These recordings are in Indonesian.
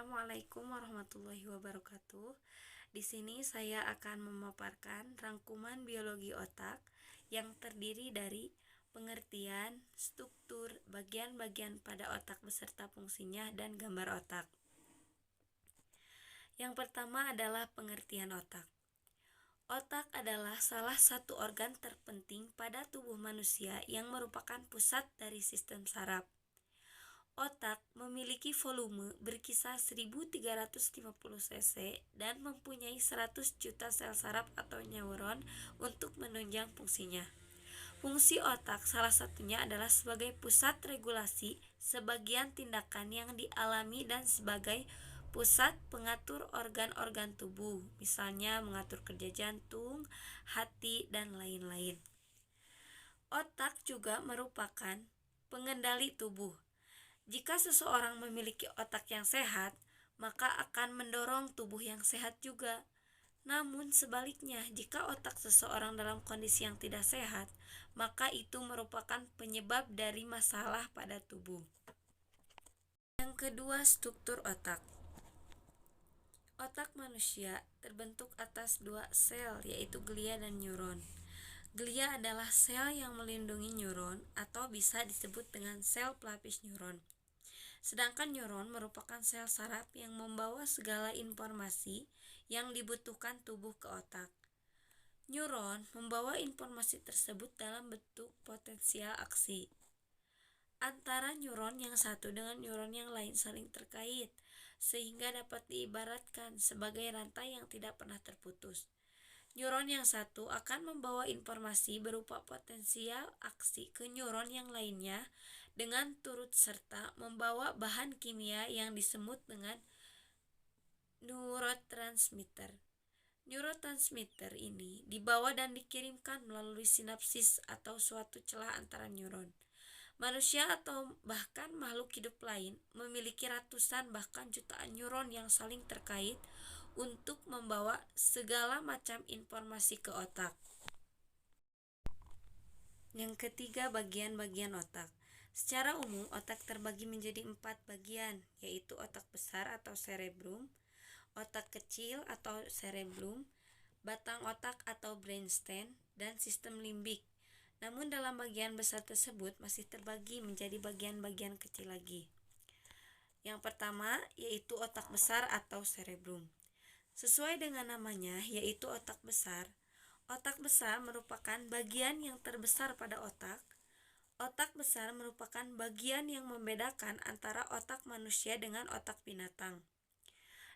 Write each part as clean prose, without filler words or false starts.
Assalamualaikum warahmatullahi wabarakatuh. Di sini saya akan memaparkan rangkuman biologi otak yang terdiri dari pengertian, struktur, bagian-bagian pada otak beserta fungsinya, dan gambar otak. Yang pertama adalah pengertian otak. Otak adalah salah satu organ terpenting pada tubuh manusia yang merupakan pusat dari sistem saraf. Otak memiliki volume berkisar 1350 cc dan mempunyai 100 juta sel saraf atau neuron untuk menunjang fungsinya. Fungsi otak salah satunya adalah sebagai pusat regulasi sebagian tindakan yang dialami dan sebagai pusat pengatur organ-organ tubuh, misalnya mengatur kerja jantung, hati, dan lain-lain. Otak juga merupakan pengendali tubuh. Jika seseorang memiliki otak yang sehat, maka akan mendorong tubuh yang sehat juga. Namun sebaliknya, jika otak seseorang dalam kondisi yang tidak sehat, maka itu merupakan penyebab dari masalah pada tubuh. Yang kedua, struktur otak. Otak manusia terbentuk atas dua sel, yaitu glia dan neuron. Glia adalah sel yang melindungi neuron atau bisa disebut dengan sel pelapis neuron. Sedangkan neuron merupakan sel saraf yang membawa segala informasi yang dibutuhkan tubuh ke otak. Neuron membawa informasi tersebut dalam bentuk potensial aksi. Antara neuron yang satu dengan neuron yang lain saling terkait, sehingga dapat diibaratkan sebagai rantai yang tidak pernah terputus. Neuron yang satu akan membawa informasi berupa potensial aksi ke neuron yang lainnya dengan turut serta membawa bahan kimia yang disebut dengan neurotransmitter. Neurotransmitter ini dibawa dan dikirimkan melalui sinapsis atau suatu celah antara neuron. Manusia atau bahkan makhluk hidup lain memiliki ratusan bahkan jutaan neuron yang saling terkait untuk membawa segala macam informasi ke otak. Yang ketiga, bagian-bagian otak. Secara umum, otak terbagi menjadi 4 bagian, yaitu otak besar atau cerebrum, otak kecil atau cerebellum, batang otak atau brainstem, dan sistem limbik. Namun dalam bagian besar tersebut masih terbagi menjadi bagian-bagian kecil lagi. Yang pertama yaitu otak besar atau cerebrum. Sesuai dengan namanya, yaitu otak besar. Otak besar merupakan bagian yang terbesar pada otak. Otak besar merupakan bagian yang membedakan antara otak manusia dengan otak binatang.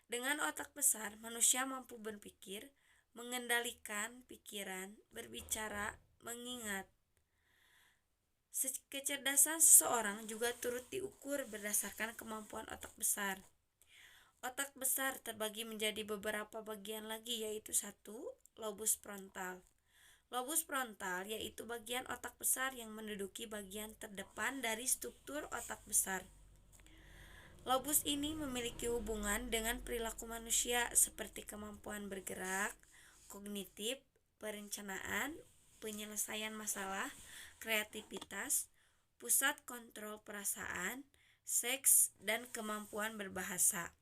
Dengan otak besar, manusia mampu berpikir, mengendalikan pikiran, berbicara, mengingat. Kecerdasan seseorang juga turut diukur berdasarkan kemampuan otak besar. Otak besar terbagi menjadi beberapa bagian lagi, yaitu 1. Lobus frontal. Lobus frontal yaitu bagian otak besar yang menduduki bagian terdepan dari struktur otak besar. Lobus ini memiliki hubungan dengan perilaku manusia seperti kemampuan bergerak, kognitif, perencanaan, penyelesaian masalah, kreativitas, pusat kontrol perasaan, seks, dan kemampuan berbahasa.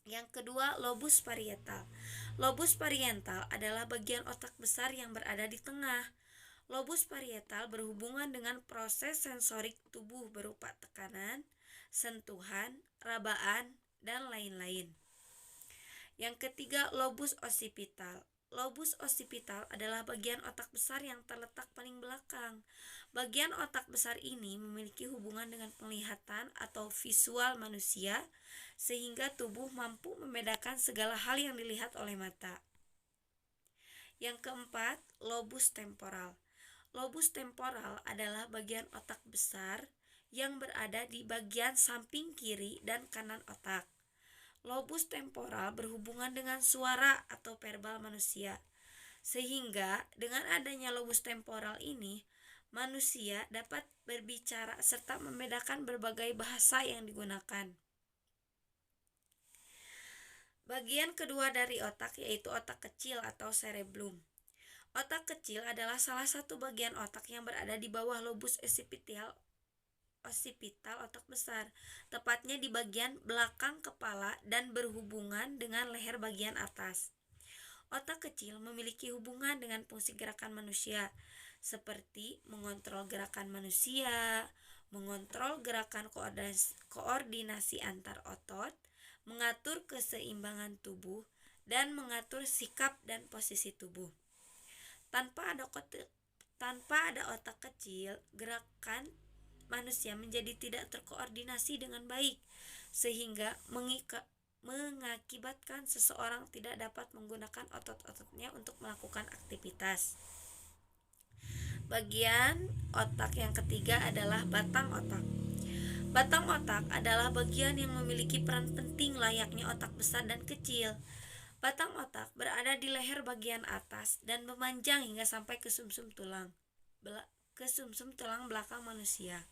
Yang kedua, lobus parietal. Lobus parietal adalah bagian otak besar yang berada di tengah. Lobus parietal berhubungan dengan proses sensorik tubuh berupa tekanan, sentuhan, rabaan, dan lain-lain. Yang ketiga, lobus occipital. Lobus occipital adalah bagian otak besar yang terletak paling belakang. Bagian otak besar ini memiliki hubungan dengan penglihatan atau visual manusia, sehingga tubuh mampu membedakan segala hal yang dilihat oleh mata. Yang keempat, lobus temporal. Lobus temporal adalah bagian otak besar yang berada di bagian samping kiri dan kanan otak. Lobus temporal berhubungan dengan suara atau verbal manusia, sehingga dengan adanya lobus temporal ini, manusia dapat berbicara serta membedakan berbagai bahasa yang digunakan. Bagian kedua dari otak yaitu otak kecil atau cerebellum. Otak kecil adalah salah satu bagian otak yang berada di bawah lobus occipital osipital otak besar, tepatnya di bagian belakang kepala dan berhubungan dengan leher bagian atas. Otak kecil memiliki hubungan dengan fungsi gerakan manusia, seperti mengontrol gerakan manusia, mengontrol gerakan koordinasi antar otot, mengatur keseimbangan tubuh, dan mengatur sikap dan posisi tubuh. Tanpa ada otak kecil, gerakan manusia menjadi tidak terkoordinasi dengan baik, sehingga mengakibatkan seseorang tidak dapat menggunakan otot-ototnya untuk melakukan aktivitas. Bagian otak yang ketiga adalah batang otak. Batang otak adalah bagian yang memiliki peran penting layaknya otak besar dan kecil. Batang otak berada di leher bagian atas dan memanjang hingga sampai ke sumsum tulang belakang manusia.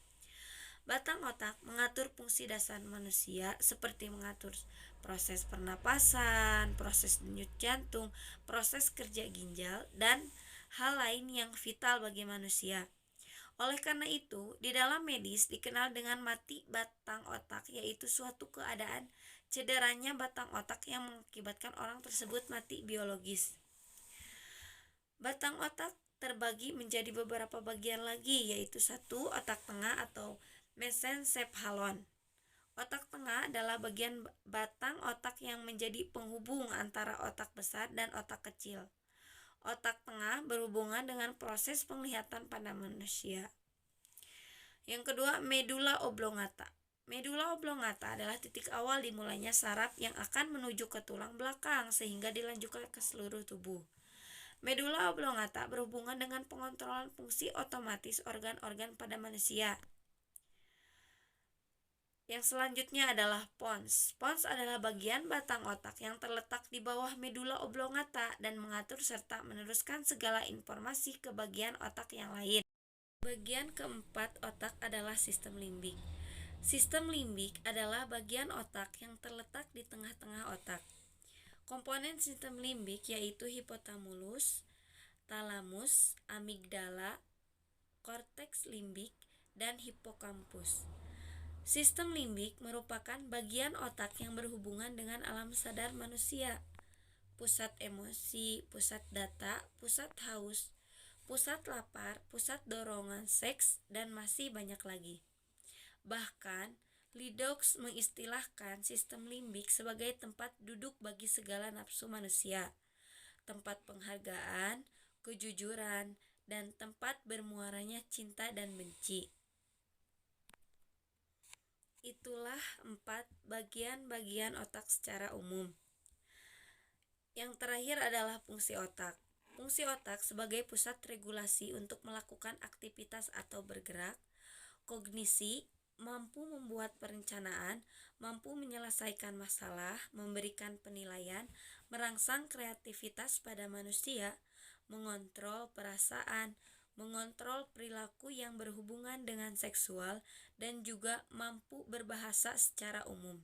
Batang otak mengatur fungsi dasar manusia seperti mengatur proses pernapasan, proses denyut jantung, proses kerja ginjal, dan hal lain yang vital bagi manusia. Oleh karena itu, di dalam medis dikenal dengan mati batang otak, yaitu suatu keadaan cederanya batang otak yang mengakibatkan orang tersebut mati biologis. Batang otak terbagi menjadi beberapa bagian lagi, yaitu 1. Otak tengah atau mesencephalon. Otak tengah adalah bagian batang otak yang menjadi penghubung antara otak besar dan otak kecil. Otak tengah berhubungan dengan proses penglihatan pada manusia. Yang kedua, medula oblongata. Medula oblongata adalah titik awal dimulainya saraf yang akan menuju ke tulang belakang sehingga dilanjutkan ke seluruh tubuh. Medula oblongata berhubungan dengan pengontrolan fungsi otomatis organ-organ pada manusia. Yang selanjutnya adalah pons. Pons adalah bagian batang otak yang terletak di bawah medula oblongata dan mengatur serta meneruskan segala informasi ke bagian otak yang lain. Bagian keempat otak adalah sistem limbik. Sistem limbik adalah bagian otak yang terletak di tengah-tengah otak. Komponen sistem limbik yaitu hipotamus, talamus, amigdala, korteks limbik, dan hipokampus. Sistem limbik merupakan bagian otak yang berhubungan dengan alam sadar manusia, pusat emosi, pusat data, pusat haus, pusat lapar, pusat dorongan seks, dan masih banyak lagi. Bahkan, Ledoux mengistilahkan sistem limbik sebagai tempat duduk bagi segala nafsu manusia, tempat penghargaan, kejujuran, dan tempat bermuaranya cinta dan benci. Itulah 4 bagian-bagian otak secara umum. Yang terakhir adalah fungsi otak. Fungsi otak sebagai pusat regulasi untuk melakukan aktivitas atau bergerak, kognisi, mampu membuat perencanaan, mampu menyelesaikan masalah, memberikan penilaian, merangsang kreativitas pada manusia, mengontrol perasaan, mengontrol perilaku yang berhubungan dengan seksual, dan juga mampu berbahasa secara umum.